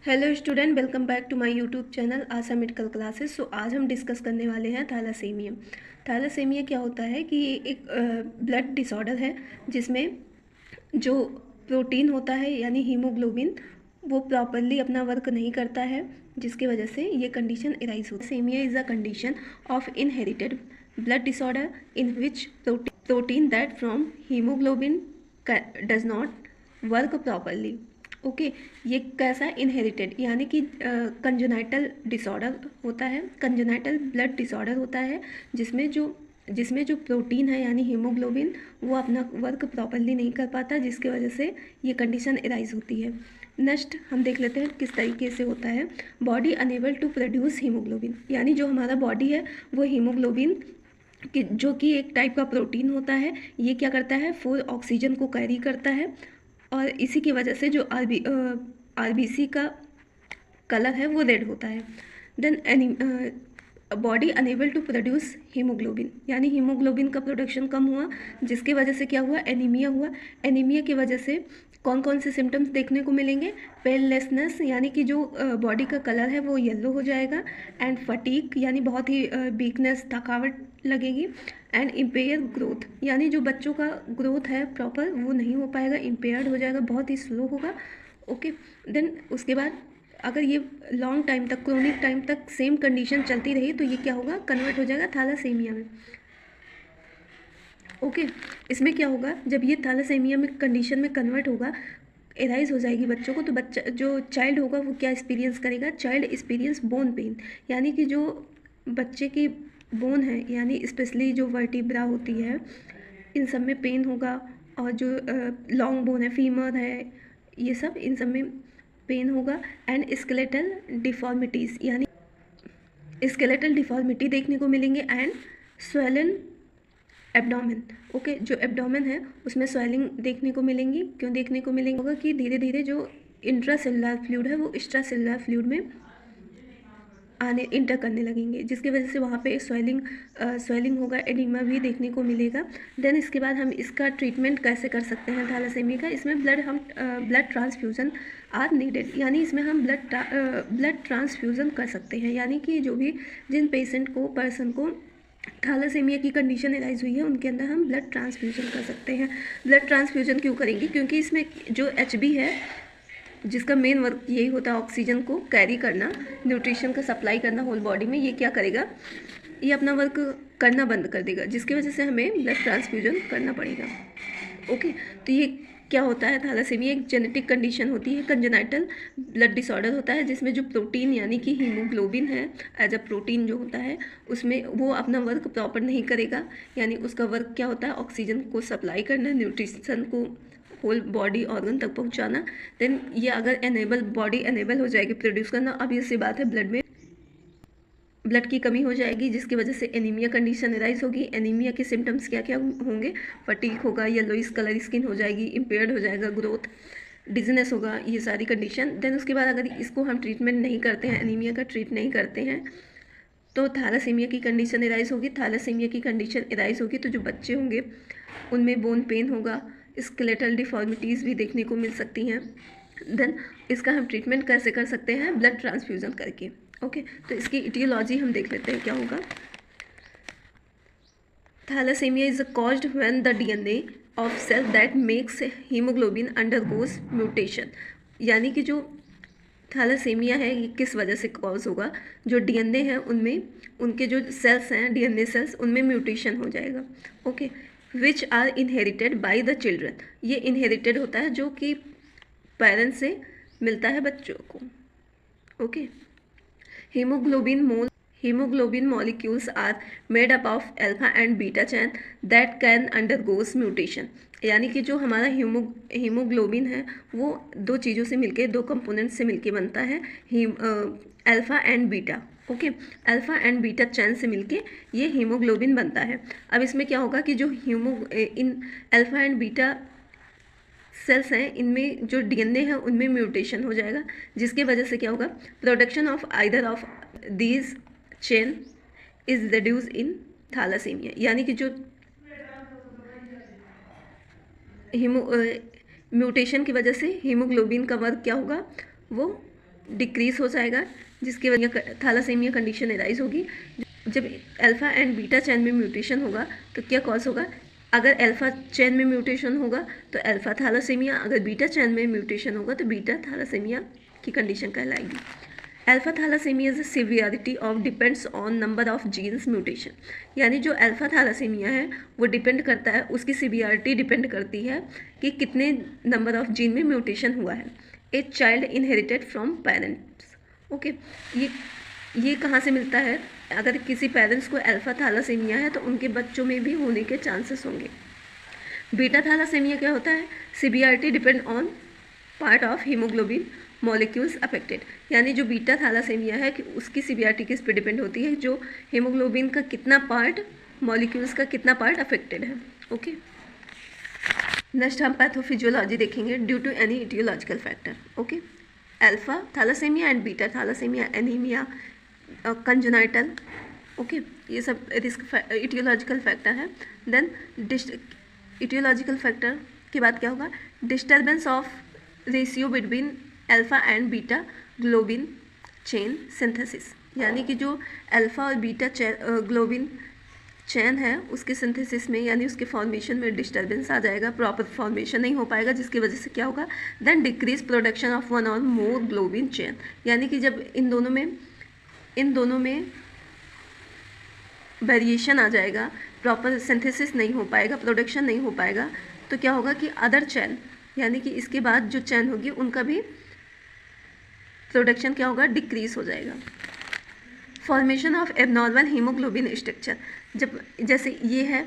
Hello student, welcome back to my YouTube channel Asha medical classes. So आज हम discuss करने वाले हैं थैलासेमिया। थैलासेमिया क्या होता है कि एक ब्लड डिसऑर्डर है जिसमें जो प्रोटीन होता है यानी हीमोग्लोबिन वो प्रॉपरली अपना वर्क नहीं करता है, जिसकी वजह से ये कंडीशन एराइज होती है। Thalassemia is a condition of inherited blood disorder in which protein that from hemoglobin does not work properly. Okay, ये कैसा इनहेरिटेड यानी कि कंजेनाइटल डिसऑर्डर होता है, कंजेनाइटल ब्लड डिसऑर्डर होता है जिसमें जो प्रोटीन है यानी हीमोग्लोबिन वो अपना वर्क प्रॉपरली नहीं कर पाता, जिसकी वजह से ये कंडीशन एराइज होती है। नेक्स्ट हम देख लेते हैं किस तरीके से होता है। Body enable to produce haemoglobin, यानी जो हमारा बॉडी है वो हीमोग्लोबिन जो कि एक टाइप का प्रोटीन होता है, ये क्या करता है, फुल ऑक्सीजन को कैरी करता है और इसी की वजह से जो आरबीसी का कलर है वो रेड होता है। Then body enable to produce haemoglobin, यानी हीमोग्लोबिन का प्रोडक्शन कम हुआ, जिसकी वजह से क्या हुआ, एनीमिया हुआ। एनीमिया की वजह से कौन कौन से सिम्टम्स देखने को मिलेंगे, पेलनेसनेस यानी कि जो बॉडी का कलर है वो येलो हो जाएगा, एंड फटीक यानी बहुत ही वीकनेस, थकावट लगेगी, एंड इम्पेयर ग्रोथ यानी जो बच्चों का ग्रोथ है प्रॉपर वो नहीं हो पाएगा, इम्पेयर्ड हो जाएगा, बहुत ही स्लो होगा। ओके, देन उसके बाद अगर ये लॉन्ग टाइम तक, क्रोनिक टाइम तक सेम कंडीशन चलती रही तो ये क्या होगा, कन्वर्ट हो जाएगा थैलासेमिया में। ओके, इसमें क्या होगा, जब ये थैलासेमिया में कंडीशन में कन्वर्ट होगा, एराइज हो जाएगी बच्चों को, तो बच्चा जो चाइल्ड होगा वो क्या एक्सपीरियंस करेगा, चाइल्ड एक्सपीरियंस बोन पेन, यानी कि जो बच्चे की बोन है यानी स्पेशली जो वर्टिब्रा होती है इन सब में पेन होगा, और जो लॉन्ग बोन है, फीमर है, ये सब इन सब में पेन होगा। एंड स्केलेटल डिफॉर्मिटीज़ यानी स्केलेटल डिफॉर्मिटी देखने को मिलेंगे, एंड स्वेलन एब्डोमेन। ओके, जो एब्डोमेन है उसमें स्वेलिंग देखने को मिलेंगी। क्यों देखने को मिलेंगे, होगा कि धीरे धीरे जो इंट्रासेलुलर फ्लूइड है वो एक्स्ट्रासेलुलर फ्लूइड में आने इंटर करने लगेंगे, जिसकी वजह से वहाँ पे स्वेलिंग होगा, एडिमा भी देखने को मिलेगा। देन इसके बाद हम इसका ट्रीटमेंट कैसे कर सकते हैं थैलासेमिया का, इसमें ब्लड ट्रांसफ्यूज़न आर नीडेड, यानी इसमें हम ब्लड ट्रांसफ्यूज़न कर सकते हैं, यानी कि जो भी जिन पर्सन को थैलासेमिया की कंडीशन एराइज हुई है उनके अंदर हम ब्लड ट्रांसफ्यूज़न कर सकते हैं। ब्लड ट्रांसफ्यूज़न क्यों करेंगे, क्योंकि इसमें जो एचबी है जिसका मेन वर्क यही होता है ऑक्सीजन को कैरी करना, न्यूट्रिशन का सप्लाई करना होल बॉडी में, ये क्या करेगा, ये अपना वर्क करना बंद कर देगा, जिसकी वजह से हमें ब्लड ट्रांसफ्यूजन करना पड़ेगा। ओके, तो ये क्या होता है, थैलासेमिया एक जेनेटिक कंडीशन होती है, कंजेनाइटल ब्लड डिसऑर्डर होता है जिसमें जो प्रोटीन यानी कि हीमोग्लोबिन है एज अ प्रोटीन जो होता है उसमें वो अपना वर्क प्रॉपर नहीं करेगा, यानी उसका वर्क क्या होता है, ऑक्सीजन को सप्लाई करना, न्यूट्रिशन को होल बॉडी ऑर्गन तक पहुंचाना। देन ये अगर बॉडी एनेबल हो जाएगी प्रोड्यूस करना, अब ये सी बात है ब्लड में ब्लड की कमी हो जाएगी, जिसकी वजह से एनीमिया कंडीशन एराइज होगी। एनीमिया के सिम्टम्स क्या क्या होंगे, फटीक होगा, येलोइश कलर स्किन हो जाएगी, इम्पेयर्ड हो जाएगा ग्रोथ, डिजीनेस होगा, ये सारी कंडीशन। देन उसके बाद अगर इसको हम ट्रीटमेंट नहीं करते हैं, एनीमिया का ट्रीट नहीं करते हैं, तो थैलासेमिया की कंडीशन एराइज होगी। थैलासेमिया की कंडीशन एराइज होगी तो जो बच्चे होंगे उनमें बोन पेन होगा, स्केलेटल डिफॉर्मिटीज़ भी देखने को मिल सकती हैं। देन इसका हम ट्रीटमेंट कैसे कर सकते हैं, ब्लड ट्रांसफ्यूज़न करके। ओके, तो इसकी इटियोलॉजी हम देख लेते हैं क्या होगा। Thalassemia is caused when the DNA of cell that makes hemoglobin undergoes mutation, यानी कि जो थैलासेमिया है ये किस वजह से कॉज होगा, जो डीएनए है उनमें, उनके जो सेल्स हैं डीएनए सेल्स, उनमें म्यूटेशन हो जाएगा। Okay, which are inherited by the children, ये इनहेरिटेड होता है जो कि पेरेंट्स से मिलता है बच्चों को। Okay, hemoglobin molecules are made up of alpha and beta chain that can undergoes mutation, यानी कि जो हमारा हीमोग्लोबिन है वो दो चीज़ों से मिलके, दो कंपोनेंट से मिलके बनता है, alpha and beta. Okay, alpha and beta chain से मिलके ये हीमोग्लोबिन बनता है। अब इसमें क्या होगा कि जो इन अल्फ़ा एंड बीटा सेल्स हैं इनमें जो डीएनए है उनमें म्यूटेशन हो जाएगा, जिसकी वजह से क्या होगा, production of either of these chain is reduce in thalassemia, यानी कि जो म्यूटेशन की वजह से हीमोग्लोबिन का वर्क क्या होगा, वो डिक्रीज हो जाएगा, जिसकी वजह थैलासेमिया कंडीशन एराइज होगी। जब अल्फ़ा एंड बीटा चेन में म्यूटेशन होगा तो क्या कॉज होगा? अगर अल्फ़ा चेन में म्यूटेशन होगा तो अल्फ़ा थैलासेमिया, अगर बीटा चेन में म्यूटेशन होगा तो बीटा थैलासेमिया की कंडीशन कहलाएगी। Alpha thalassemia is severity of depends on number of genes mutation, यानी जो अल्फ़ा थैलासेमिया है वो डिपेंड करता है, उसकी सिवियरिटी डिपेंड करती है कि कितने नंबर ऑफ जीन में म्यूटेशन हुआ है। A child inherited from parents. Okay, ये कहाँ से मिलता है? अगर किसी पेरेंट्स को अल्फ़ा थैलासेमिया है तो उनके बच्चों में भी होने के चांसेस होंगे। बीटा थैलासेमिया क्या होता है? Severity depend on part of haemoglobin molecules affected, यानी जो बीटा थैलासेमिया है कि उसकी सिवियरिटी किस पे डिपेंड होती है? जो हीमोग्लोबिन का कितना पार्ट, मॉलिक्यूल्स का कितना पार्ट अफेक्टेड है। ओके, नेक्स्ट हम पैथोफिजियोलॉजी देखेंगे due to any etiological factor. Okay, alpha thalassemia and beta thalassemia, anemia, congenital, okay, ये सब रिस्क इटियोलॉजिकल फैक्टर है। देन इटियोलॉजिकल फैक्टर के बाद क्या होगा? Disturbance of ratio between alpha and beta globin chain synthesis, यानी कि जो अल्फ़ा और बीटा ग्लोबिन चेन है उसके सिंथेसिस में, यानी उसके फॉर्मेशन में डिस्टर्बेंस आ जाएगा, प्रॉपर फॉर्मेशन नहीं हो पाएगा, जिसकी वजह से क्या होगा? Then decrease production of one और मोर ग्लोबिन चेन, यानी कि जब इन दोनों में वेरिएशन आ जाएगा, प्रॉपर सिंथेसिस नहीं हो पाएगा, प्रोडक्शन नहीं हो पाएगा, तो क्या होगा कि अदर चैन, यानी कि इसके बाद जो चैन होगी उनका भी प्रोडक्शन क्या होगा? डिक्रीज हो जाएगा। Formation of abnormal haemoglobin structure, जब जैसे ये है,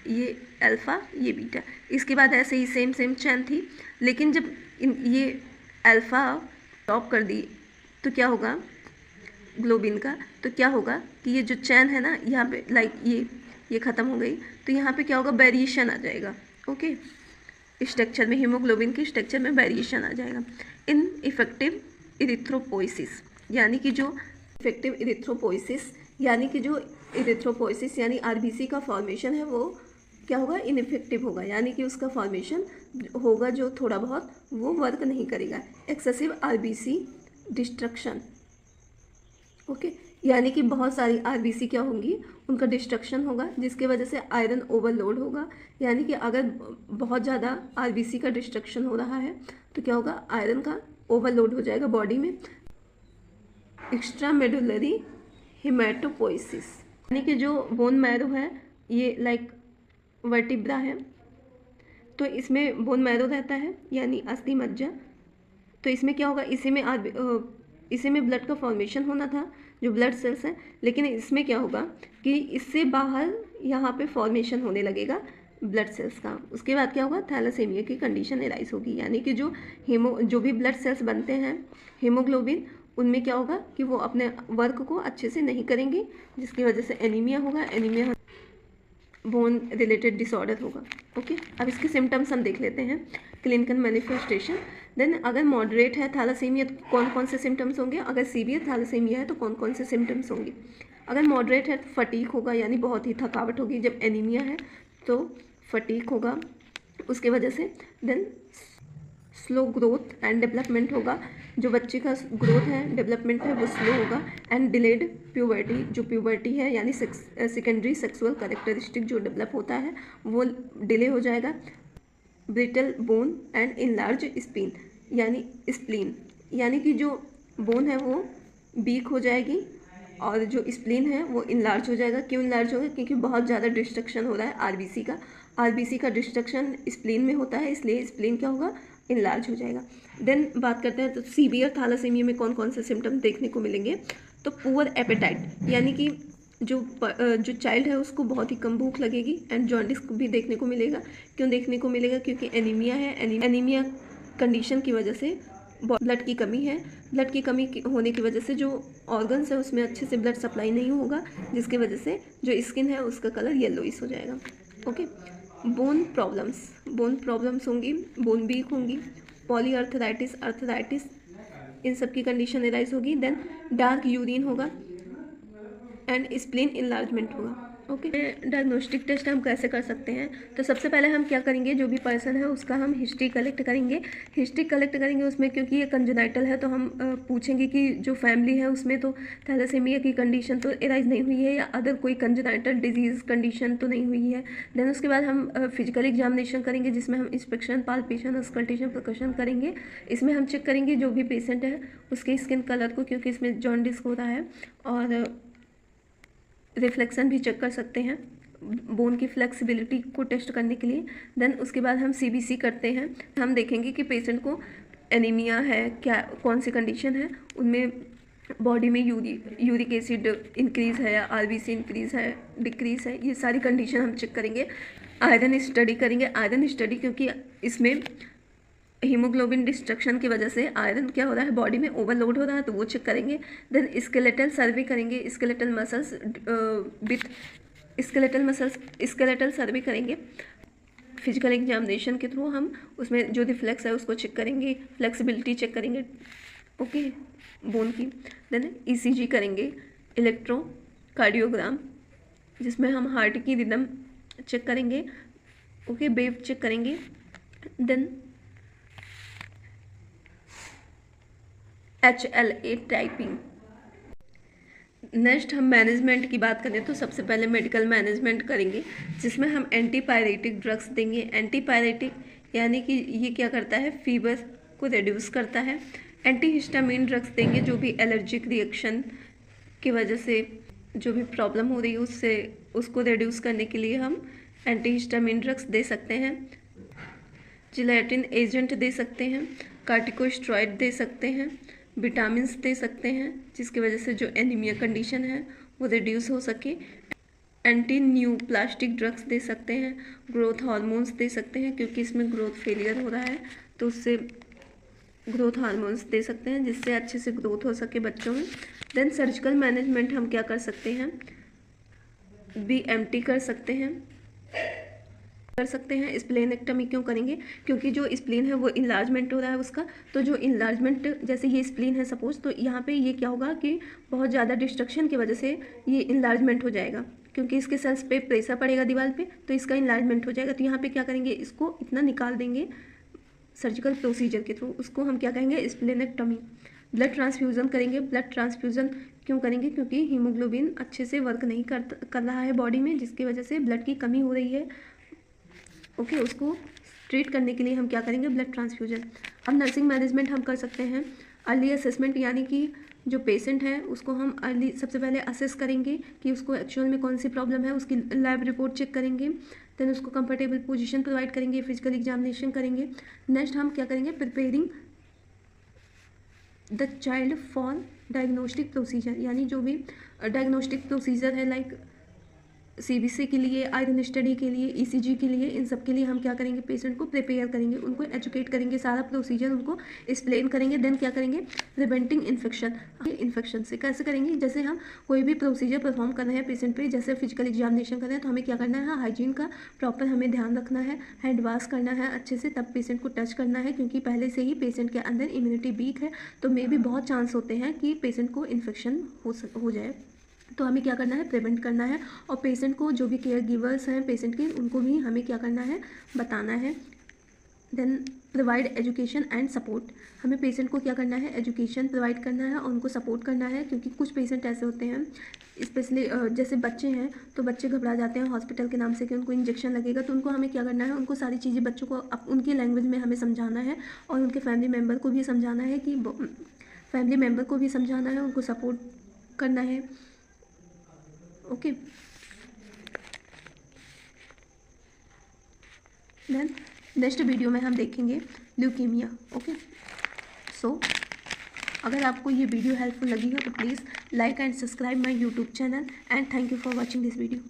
ये अल्फ़ा, ये बीटा, इसके बाद ऐसे ही सेम चैन थी, लेकिन जब ये अल्फ़ा स्टॉप कर दी तो क्या होगा ग्लोबिन का? तो क्या होगा कि ये जो चैन है ना यहाँ पे, लाइक ये ख़त्म हो गई, तो यहाँ पे क्या होगा? वेरिएशन आ जाएगा। ओके, स्ट्रक्चर में, हीमोग्लोबिन के स्ट्रक्चर में वेरिएशन आ जाएगा। इन इफेक्टिव इरिथ्रोपोइसिस, यानी कि जो इफेक्टिव इरिथ्रोपोइसिस यानी आरबीसी का फॉर्मेशन है वो क्या होगा? इनइफेक्टिव होगा, यानी कि उसका फॉर्मेशन होगा जो थोड़ा बहुत, वो वर्क नहीं करेगा। एक्सेसिव आरबीसी डिस्ट्रक्शन, ओके, यानी कि बहुत सारी आरबीसी क्या होंगी? उनका डिस्ट्रक्शन होगा, जिसके वजह से आयरन ओवरलोड होगा, यानी कि अगर बहुत ज़्यादा आरबीसी का डिस्ट्रक्शन हो रहा है तो क्या होगा? आयरन का ओवरलोड हो जाएगा बॉडी में। एक्स्ट्रा मेडुलरी हिमेटोपोइसिस, यानी कि जो बोन मैरो है ये लाइक वर्टिब्रा है, तो इसमें बोन मैरो रहता है यानी अस्थि मज्जा, तो इसमें क्या होगा? इसी में ब्लड का फॉर्मेशन होना था, जो ब्लड सेल्स हैं, लेकिन इसमें क्या होगा कि इससे बाहर यहाँ पे फॉर्मेशन होने लगेगा ब्लड सेल्स का। उसके बाद क्या होगा? थैलासेमिया की कंडीशन एराइज होगी, यानी कि जो भी ब्लड सेल्स बनते हैं हीमोग्लोबिन, उनमें क्या होगा कि वो अपने वर्क को अच्छे से नहीं करेंगे, जिसकी वजह से एनीमिया होगा। एनीमिया बोन रिलेटेड डिसऑर्डर होगा। ओके, अब इसके सिम्टम्स हम देख लेते हैं, क्लिनिकल मैनिफेस्टेशन। देन अगर मॉडरेट है थैलासेमिया तो कौन कौन से सिम्टम्स होंगे? अगर सीवियर थैलासेमिया है तो कौन कौन से सिम्टम्स होंगे? अगर मॉडरेट है तो फटीक होगा, यानी बहुत ही थकावट होगी। जब एनीमिया है तो फटीक होगा उसके वजह से। Then slow growth and development होगा, जो बच्चे का ग्रोथ है, डेवलपमेंट है, वो स्लो होगा। एंड डिलेड प्यूबर्टी, जो प्यूबर्टी है यानी सेकेंडरी सेक्सुअल कैरेक्टरिस्टिक जो डेवलप होता है वो डिले हो जाएगा। Brittle bone and enlarge spleen, यानी कि जो बोन है वो वीक हो जाएगी और जो स्प्लीन है वो इनलार्ज हो जाएगा। क्यों इनलार्ज होगा? क्योंकि बहुत ज़्यादा डिस्ट्रक्शन हो रहा है आरबीसी का डिस्ट्रक्शन स्प्लीन में होता है, इसलिए स्प्लीन क्या होगा? इनलार्ज हो जाएगा। देन बात करते हैं तो सीवियर थैलासेमिया में कौन कौन से सिम्टम देखने को मिलेंगे? तो पुअर एपेटाइट, यानी कि जो चाइल्ड है उसको बहुत ही कम भूख लगेगी। एंड जॉन्डिस भी देखने को मिलेगा। क्यों देखने को मिलेगा? क्योंकि एनीमिया है। एनीमिया कंडीशन की वजह से ब्लड की कमी है। ब्लड की कमी होने की वजह से जो ऑर्गन्स है उसमें अच्छे से ब्लड सप्लाई नहीं होगा, जिसकी वजह से जो स्किन है उसका कलर येलोइश हो जाएगा। ओके, बोन प्रॉब्लम्स होंगी, बोन वीक होंगी, पॉलीआर्थराइटिस, अर्थराइटिस, इन सब की कंडीशन एराइज होगी। देन डार्क यूरिन होगा एंड स्प्लीन इनलार्जमेंट होगा। ओके, डायग्नोस्टिक टेस्ट हम कैसे कर सकते हैं? तो सबसे पहले हम क्या करेंगे, जो भी पर्सन है उसका हम हिस्ट्री कलेक्ट करेंगे। हिस्ट्री कलेक्ट करेंगे उसमें, क्योंकि ये कंजेनाइटल है तो हम पूछेंगे कि जो फैमिली है उसमें तो थैलेसीमिया की कंडीशन तो एराइज नहीं हुई है या अदर कोई कंजेनाइटल डिजीज़ कंडीशन तो नहीं हुई है। देन उसके बाद हम फिजिकल एग्जामिनेशन करेंगे, जिसमें हम इंस्पेक्शन, पाल्पेशन, अस्कल्टेशन, परकशन करेंगे। इसमें हम चेक करेंगे जो भी पेशेंट है उसके स्किन कलर को, क्योंकि इसमें जॉन्डिस हो रहा है, और रिफ्लेक्शन भी चेक कर सकते हैं बोन की फ्लेक्सिबिलिटी को टेस्ट करने के लिए। देन उसके बाद हम सीबीसी करते हैं। हम देखेंगे कि पेशेंट को एनीमिया है क्या, कौन सी कंडीशन है, उनमें बॉडी में यूरिक एसिड इंक्रीज़ है या आरबीसी इंक्रीज़ है, डिक्रीज़ है, ये सारी कंडीशन हम चेक करेंगे। आयरन स्टडी करेंगे, आयरन स्टडी क्योंकि इसमें हीमोग्लोबिन डिस्ट्रक्शन की वजह से आयरन क्या हो रहा है, बॉडी में ओवरलोड हो रहा है, तो वो चेक करेंगे। देन स्केलेटल सर्वे करेंगे, स्केलेटल मसल्स विथ स्केलेटल सर्वे करेंगे। फिजिकल एग्जामिनेशन के थ्रू हम उसमें जो रिफ्लेक्स है उसको चेक करेंगे, फ्लेक्सिबिलिटी चेक करेंगे, ओके, बोन की। देन ईसीजी करेंगे, इलेक्ट्रोकार्डियोग्राम, जिसमें हम हार्ट की रिदम चेक करेंगे, ओके, वेव चेक करेंगे। Then HLA typing. नेक्स्ट हम मैनेजमेंट की बात करें तो सबसे पहले मेडिकल मैनेजमेंट करेंगे, जिसमें हम एंटीपायरेटिक ड्रग्स देंगे। एंटीपायरेटिक यानी कि ये क्या करता है, फीवर को रिड्यूस करता है। एंटीहिस्टामिन ड्रग्स देंगे, जो भी एलर्जिक रिएक्शन की वजह से जो भी प्रॉब्लम हो रही है उससे उसको रिड्यूस करने के लिए हम एंटीहिस्टामिन ड्रग्स दे सकते हैं। जिलेटिन एजेंट दे सकते हैं, कार्टिकोस्टेरॉइड दे सकते हैं, विटामिन्स दे सकते हैं, जिसकी वजह से जो एनीमिया कंडीशन है वो रिड्यूस हो सके। Anti new plastic drugs they सकते हैं, ग्रोथ हार्मोन्स दे सकते हैं, क्योंकि इसमें ग्रोथ फेलियर हो रहा है तो उससे ग्रोथ हार्मोन्स दे सकते हैं, जिससे अच्छे से ग्रोथ हो सके बच्चों में। देन सर्जिकल मैनेजमेंट हम क्या कर सकते हैं, BMT कर सकते हैं। स्प्लेनेक्टमी क्यों करेंगे, क्योंकि जो स्प्लीन है वो इनलार्जमेंट हो रहा है उसका, तो जो इनलार्जमेंट, जैसे ये स्प्लीन है सपोज, तो यहाँ पे ये क्या होगा कि बहुत ज़्यादा डिस्ट्रक्शन की वजह से ये इनलार्जमेंट हो जाएगा, क्योंकि इसके सेल्स पे प्रेशर पड़ेगा दीवार पे, तो इसका इनलार्जमेंट हो जाएगा। तो यहाँ पे क्या करेंगे, इसको इतना निकाल देंगे सर्जिकल प्रोसीजर के थ्रू, उसको हम क्या कहेंगे, स्प्लेनेक्टमी। ब्लड ट्रांसफ्यूज़न करेंगे। ब्लड ट्रांसफ्यूज़न क्यों करेंगे, क्योंकि हीमोग्लोबिन अच्छे से वर्क नहीं कर रहा है बॉडी में, जिसकी वजह से ब्लड की कमी हो रही है, ओके, उसको ट्रीट करने के लिए हम क्या करेंगे, ब्लड ट्रांसफ्यूजन। अब नर्सिंग मैनेजमेंट हम कर सकते हैं। अर्ली असेसमेंट, यानी कि जो पेशेंट है उसको हम अर्ली सबसे पहले असेस करेंगे कि उसको एक्चुअल में कौन सी प्रॉब्लम है, उसकी लैब रिपोर्ट चेक करेंगे। देन उसको कंफर्टेबल पोजीशन प्रोवाइड करेंगे, फिजिकल एग्जामिनेशन करेंगे। नेक्स्ट हम क्या करेंगे, preparing the child for diagnostic procedure, यानी जो भी डायग्नोस्टिक प्रोसीजर है, लाइक CBC के लिए, आयरन स्टडी के लिए, ECG के लिए, इन सब के लिए हम क्या करेंगे, पेशेंट को प्रिपेयर करेंगे, उनको एजुकेट करेंगे, सारा प्रोसीजर उनको एक्सप्लेन करेंगे। देन क्या करेंगे, प्रिवेंटिंग इन्फेक्शन से कैसे करेंगे, जैसे हम कोई भी प्रोसीजर परफॉर्म कर रहे हैं पेशेंट पे, जैसे फिजिकल एग्जामिनेशन कर रहे हैं, तो हमें क्या करना है, हाइजीन का प्रॉपर हमें ध्यान रखना है, हैंड वॉश करना है अच्छे से, तब पेशेंट को टच करना है, क्योंकि पहले से ही पेशेंट के अंदर इम्यूनिटी वीक है, तो मे भी बहुत चांस होते हैं कि पेशेंट को इन्फेक्शन हो जाए। तो हमें क्या करना है, प्रिवेंट करना है, और पेशेंट को जो भी केयर गिवर्स हैं पेशेंट के, उनको भी हमें क्या करना है, बताना है। Then provide education and support, हमें पेशेंट को क्या करना है, एजुकेशन प्रोवाइड करना है और उनको सपोर्ट करना है, क्योंकि कुछ पेशेंट ऐसे होते हैं, स्पेशली जैसे बच्चे हैं, तो बच्चे घबरा जाते हैं हॉस्पिटल के नाम से कि उनको इंजेक्शन लगेगा, तो उनको हमें क्या करना है, उनको सारी चीज़ें बच्चों को उनकी लैंग्वेज में हमें समझाना है, और उनके फैमिली मेम्बर को भी समझाना है, उनको सपोर्ट करना है, ओके। देन नेक्स्ट वीडियो में हम देखेंगे ल्यूकीमिया, ओके। सो अगर आपको ये वीडियो हेल्पफुल लगी हो तो please like and subscribe my YouTube channel, and thank you for watching this video.